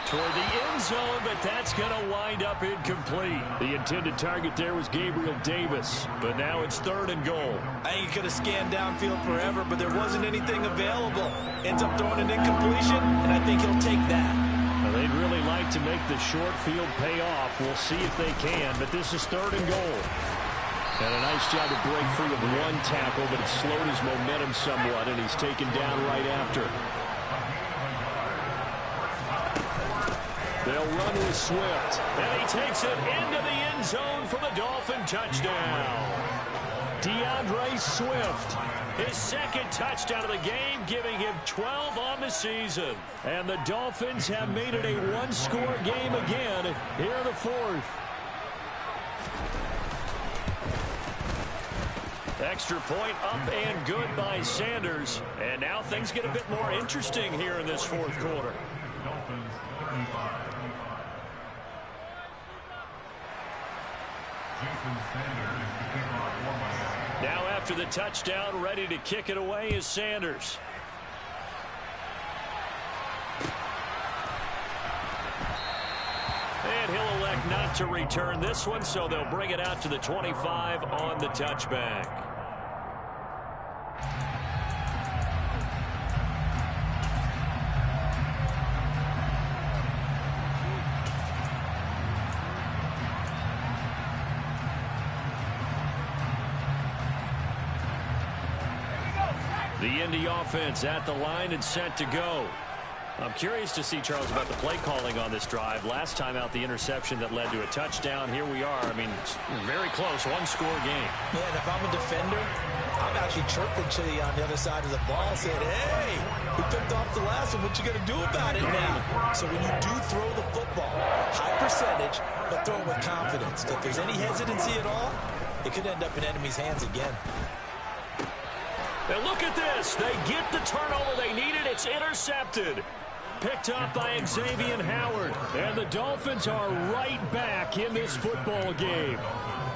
Toward the end zone, but that's going to wind up incomplete. The intended target there was Gabriel Davis, but now it's 3rd and goal. I think he could have scanned downfield forever, but there wasn't anything available. Ends up throwing an incompletion, and I think he'll take that. Well, they'd really like to make the short field pay off. We'll see if they can, but this is 3rd and goal. And a nice job to break free of one tackle, but it slowed his momentum somewhat, and he's taken down right after. They'll run with Swift. And he takes it into the end zone for the Dolphin touchdown. DeAndre Swift, his 2nd touchdown of the game, giving him 12 on the season. And the Dolphins have made it a one-score game again here in the 4th. Extra point up and good by Sanders. And now things get a bit more interesting here in this 4th quarter. Now after the touchdown, ready to kick it away is Sanders. And he'll elect not to return this one, so they'll bring it out to the 25 on the touchback. The Indy offense at the line and set to go. I'm curious to see, Charles, about the play calling on this drive. Last time out, the interception that led to a touchdown. Here we are. I mean, it's very close, one-score game. Yeah, and if I'm a defender, I'm actually chirping to you on the other side of the ball, saying, hey, we picked off the last one. What you going to do about it now? So when you do throw the football, high percentage, but throw it with confidence. If there's any hesitancy at all, it could end up in enemy's hands again. And look at this. They get the turnover they needed. It's intercepted. Picked up by Xavier Howard. And the Dolphins are right back in this football game.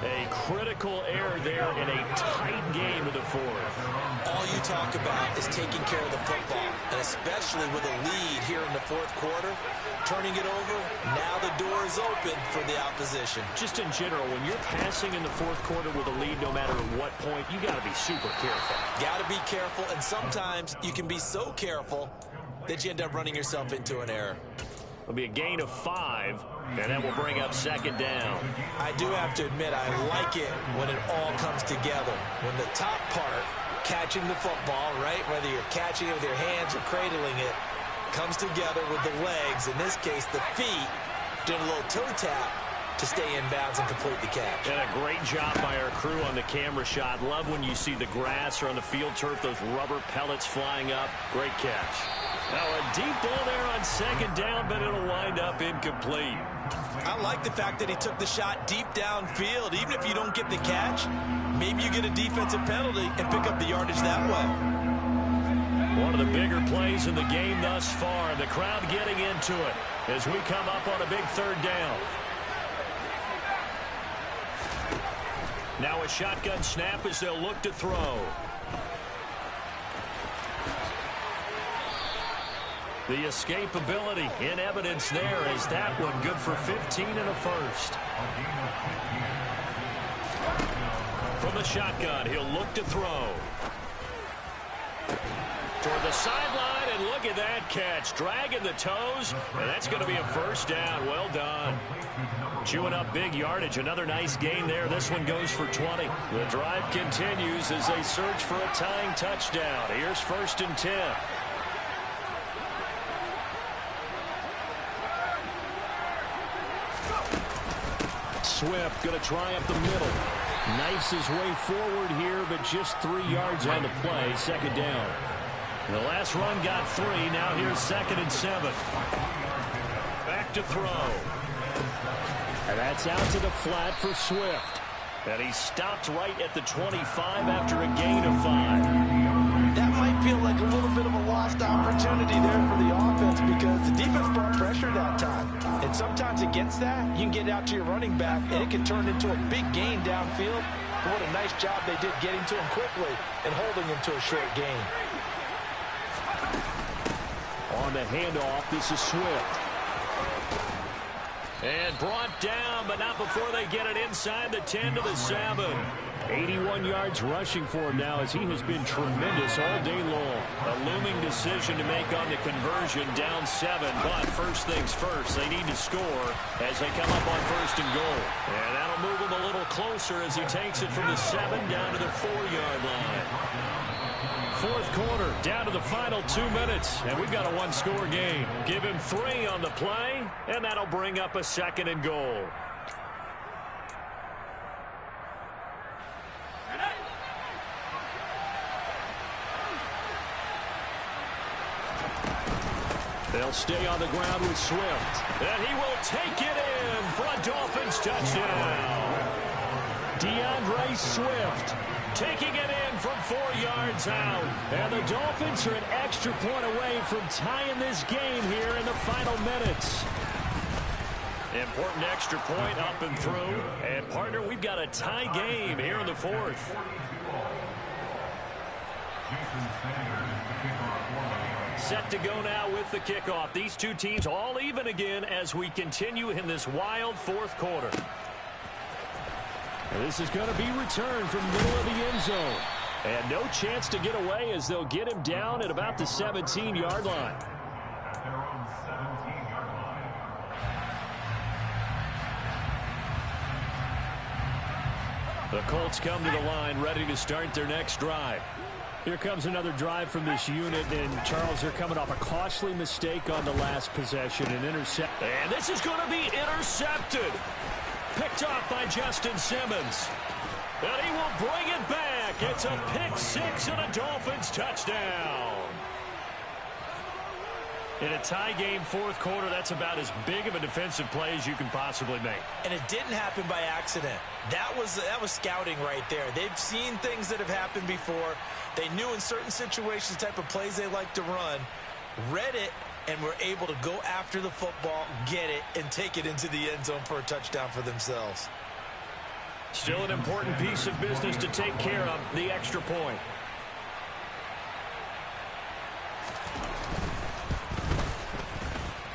A critical error there in a tight game of the 4th. All you talk about is taking care of the football, and especially with a lead here in the 4th quarter, turning it over, now the door is open for the opposition. Just in general, when you're passing in the 4th quarter with a lead, no matter what point, you got to be super careful. Got to be careful, and sometimes you can be so careful that you end up running yourself into an error. It'll be a gain of 5, and that will bring up 2nd down. I do have to admit, I like it when it all comes together. When the top part, catching the football, right, whether you're catching it with your hands or cradling it, comes together with the legs, in this case the feet, doing a little toe tap to stay in bounds and complete the catch. And a great job by our crew on the camera shot. Love when you see the grass or on the field turf, those rubber pellets flying up. Great catch. Now a deep ball there on 2nd down, but it'll wind up incomplete. I like the fact that he took the shot deep downfield. Even if you don't get the catch, maybe you get a defensive penalty and pick up the yardage that way. One of the bigger plays in the game thus far, and the crowd getting into it as we come up on a big 3rd down. Now a shotgun snap as they'll look to throw. The escapability in evidence there as that one good for 15 and a first. From the shotgun, he'll look to throw. Toward the sideline, and look at that catch. Dragging the toes, and that's going to be a first down. Well done. Chewing up big yardage. Another nice gain there. This one goes for 20. The drive continues as they search for a tying touchdown. Here's 1st and 10. Swift going to try up the middle. Knifes his way forward here, but just 3 yards on the play. 2nd down. The last run got 3. Now here's 2nd and 7. Back to throw. And that's out to the flat for Swift. And he stopped right at the 25 after a gain of 5. That might feel like a little bit of a lost opportunity there for the offense because the defense brought pressure that time. And sometimes against that, you can get out to your running back, and it can turn into a big gain downfield. But what a nice job they did getting to him quickly and holding him to a short gain. On the handoff, this is Swift. And brought down, but not before they get it inside the 10 to the 7. 81 yards rushing for him now as he has been tremendous all day long. A looming decision to make on the conversion, down 7. But first things first, they need to score as they come up on 1st and goal. And that'll move him a little closer as he takes it from the 7 down to the 4-yard line. 4th quarter, down to the final 2 minutes, and we've got a 1-score game. Give him 3 on the play, and that'll bring up a 2nd and goal. They'll stay on the ground with Swift. And he will take it in for a Dolphins touchdown. DeAndre Swift taking it in from 4 yards out. And the Dolphins are an extra point away from tying this game here in the final minutes. Important extra point up and through. And, partner, we've got a tie game here in the 4th. Set to go now with the kickoff. These two teams all even again as we continue in this wild 4th quarter. And this is going to be returned from the middle of the end zone. And no chance to get away as they'll get him down at about the 17-yard line. The Colts come to the line ready to start their next drive. Here comes another drive from this unit, and Charles, they're coming off a costly mistake on the last possession, an intercept. And this is going to be intercepted. Picked off by Justin Simmons. And he will bring it back. It's a pick 6 and a Dolphins touchdown. In a tie game, 4th quarter, that's about as big of a defensive play as you can possibly make. And it didn't happen by accident. That was scouting right there. They've seen things that have happened before. They knew in certain situations the type of plays they like to run, read it, and were able to go after the football, get it, and take it into the end zone for a touchdown for themselves. Still an important piece of business to take care of, the extra point.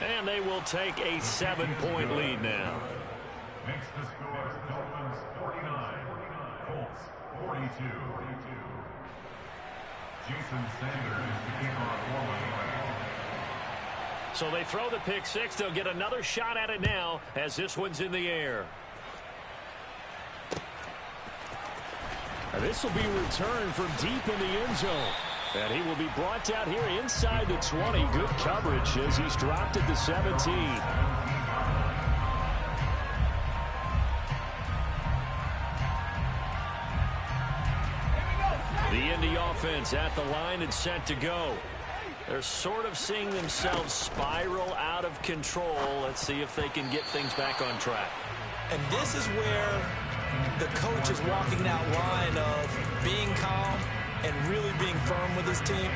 And they will take a 7-point lead now. Makes the score Dolphins 49, Colts 42. Jason Sanders to kick off forward. So they throw the pick 6. They'll get another shot at it now as this one's in the air. And this will be returned from deep in the end zone. And he will be brought down here inside the 20. Good coverage as he's dropped at the 17. The Indy offense at the line and set to go. They're sort of seeing themselves spiral out of control. Let's see if they can get things back on track. And this is where the coach is walking that line of being calm and really being firm with his team.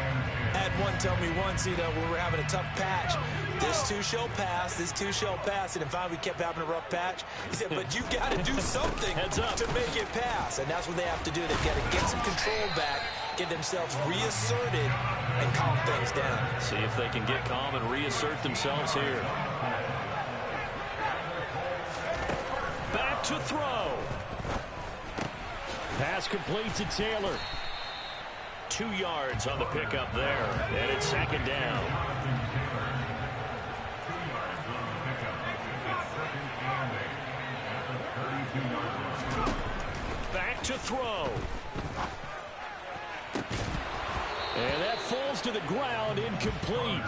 Had one tell me once, when we were having a tough patch, this too shall pass, this too shall pass. And finally we kept having a rough patch. He said, but you've got to do something to make it pass. And that's what they have to do. They've got to get some control back get themselves reasserted, and calm things down. See if they can get calm and reassert themselves here. Back to throw. Pass complete to Taylor. 2 yards on the pickup there, and it's second down. Back to throw. And that falls to the ground, incomplete.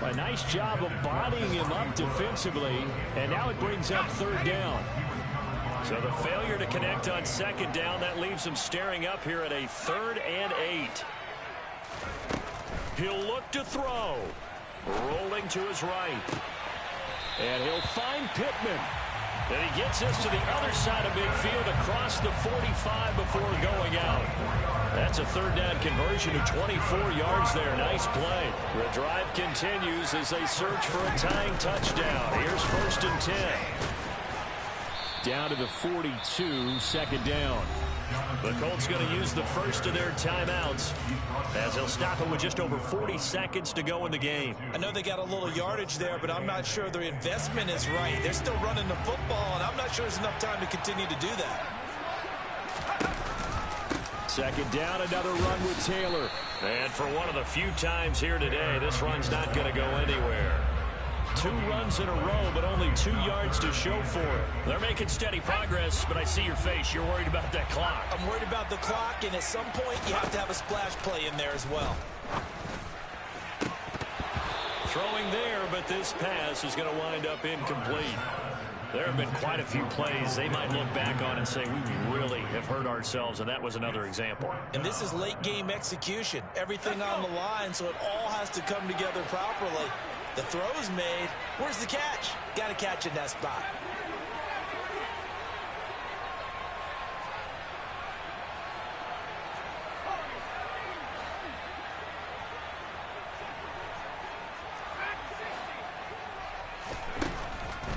A nice job of bodying him up defensively, and now it brings up third down. So the failure to connect on second down, that leaves him staring up here at a 3rd and 8. He'll look to throw. Rolling to his right. And he'll find Pittman. And he gets us to the other side of midfield across the 45 before going out. That's a 3rd down conversion of 24 yards there. Nice play. The drive continues as they search for a tying touchdown. Here's 1st and 10. Down to the 42, second down. The Colts going to use the first of their timeouts as they'll stop it with just over 40 seconds to go in the game. I know they got a little yardage there, but I'm not sure their investment is right. They're still running the football, and I'm not sure there's enough time to continue to do that. Second down, another run with Taylor. And for one of the few times here today, this run's not going to go anywhere. 2 runs in a row, but only 2 yards to show for it. They're making steady progress, but I see your face. You're worried about that clock. I'm worried about the clock, and at some point, you have to have a splash play in there as well. Throwing there, but this pass is going to wind up incomplete. There have been quite a few plays they might look back on and say, we really have hurt ourselves, and that was another example. And this is late-game execution. Everything on the line, so it all has to come together properly. The throw is made. Where's the catch? Got to catch in that spot.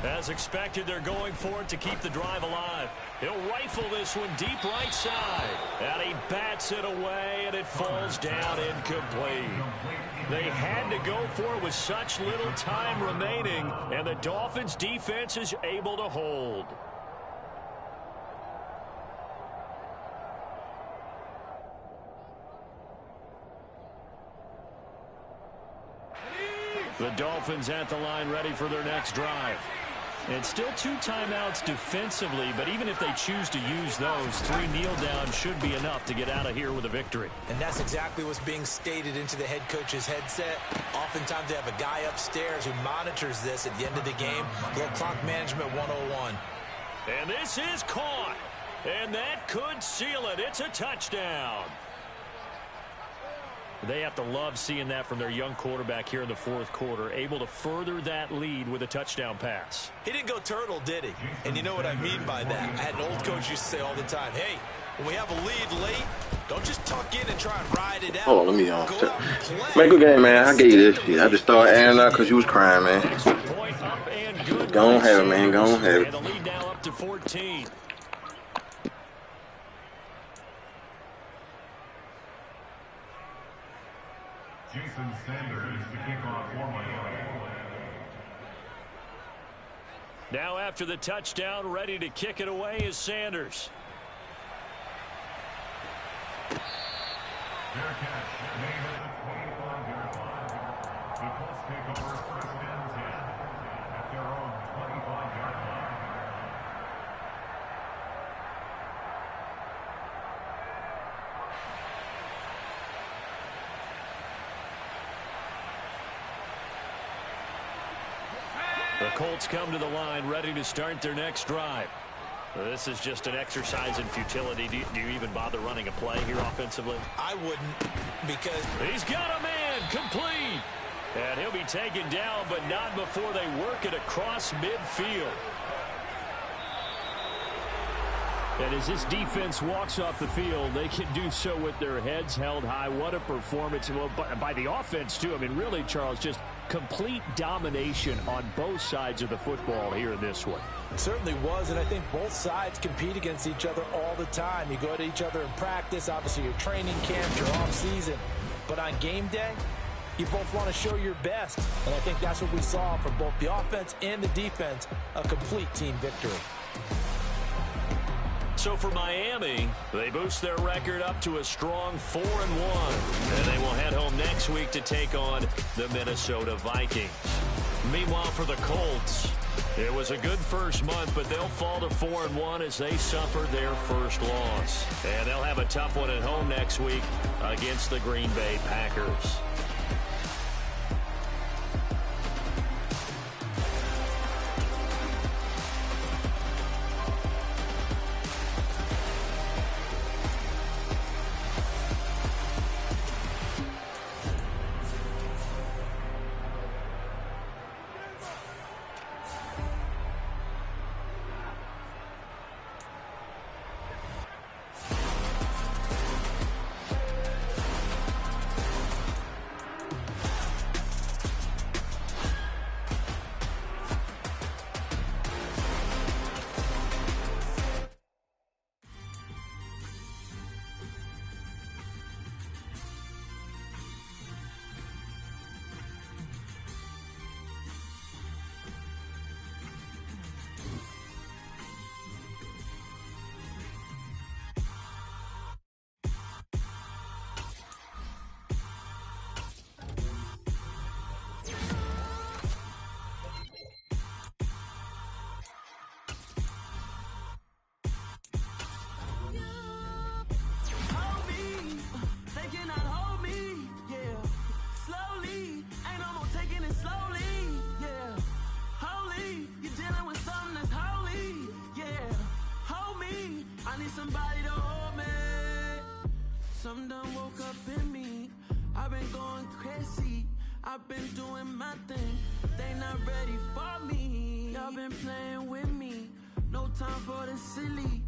As expected, they're going for it to keep the drive alive. He'll rifle this one deep right side. And he bats it away, and it falls down incomplete. They had to go for it with such little time remaining, and the Dolphins' defense is able to hold. The Dolphins at the line ready for their next drive. It's still 2 timeouts defensively, but even if they choose to use those, 3 kneel downs should be enough to get out of here with a victory. And that's exactly what's being stated into the head coach's headset. Oftentimes they have a guy upstairs who monitors this at the end of the game. A little clock management 101. And this is caught. And that could seal it. It's a touchdown. They have to love seeing that from their young quarterback here in the 4th quarter, able to further that lead with a touchdown pass. He didn't go turtle, did he? And you know what I mean by that. I had an old coach used to say all the time, hey, when we have a lead late, don't just tuck in and try and ride it out. Hold on, let me man, good game, man. I gave you this shit. I just started airing out because you was crying, man. Go on, have it, man. Go on, have it. And the lead now up to 14. Jason Sanders to kick off for Miami. Now after the touchdown, ready to kick it away is Sanders. Fair catch made at the 25-yard line. The Colts take over 1st and 10 at their own 25-yard line. The Colts come to the line ready to start their next drive. This is just an exercise in futility. Do you even bother running a play here offensively? I wouldn't, because he's got a man complete. And he'll be taken down, but not before they work it across midfield. And as this defense walks off the field, they can do so with their heads held high. What a performance by the offense, too. I mean, really, Charles, just Complete domination on both sides of the football here in this one. It certainly was, and I think both sides compete against each other all the time. You go to each other in practice, obviously your training camp, your off season. But on game day, you both want to show your best. And I think that's what we saw from both the offense and the defense, a complete team victory. So for Miami, they boost their record up to a strong 4-1. And they will head home next week to take on the Minnesota Vikings. Meanwhile, for the Colts, it was a good first month, but they'll fall to 4-1 as they suffer their first loss. And they'll have a tough one at home next week against the Green Bay Packers. Somebody to hold me. Something done woke up in me. I've been going crazy. I've been doing my thing. They not ready for me. Y'all been playing with me. No time for the silly.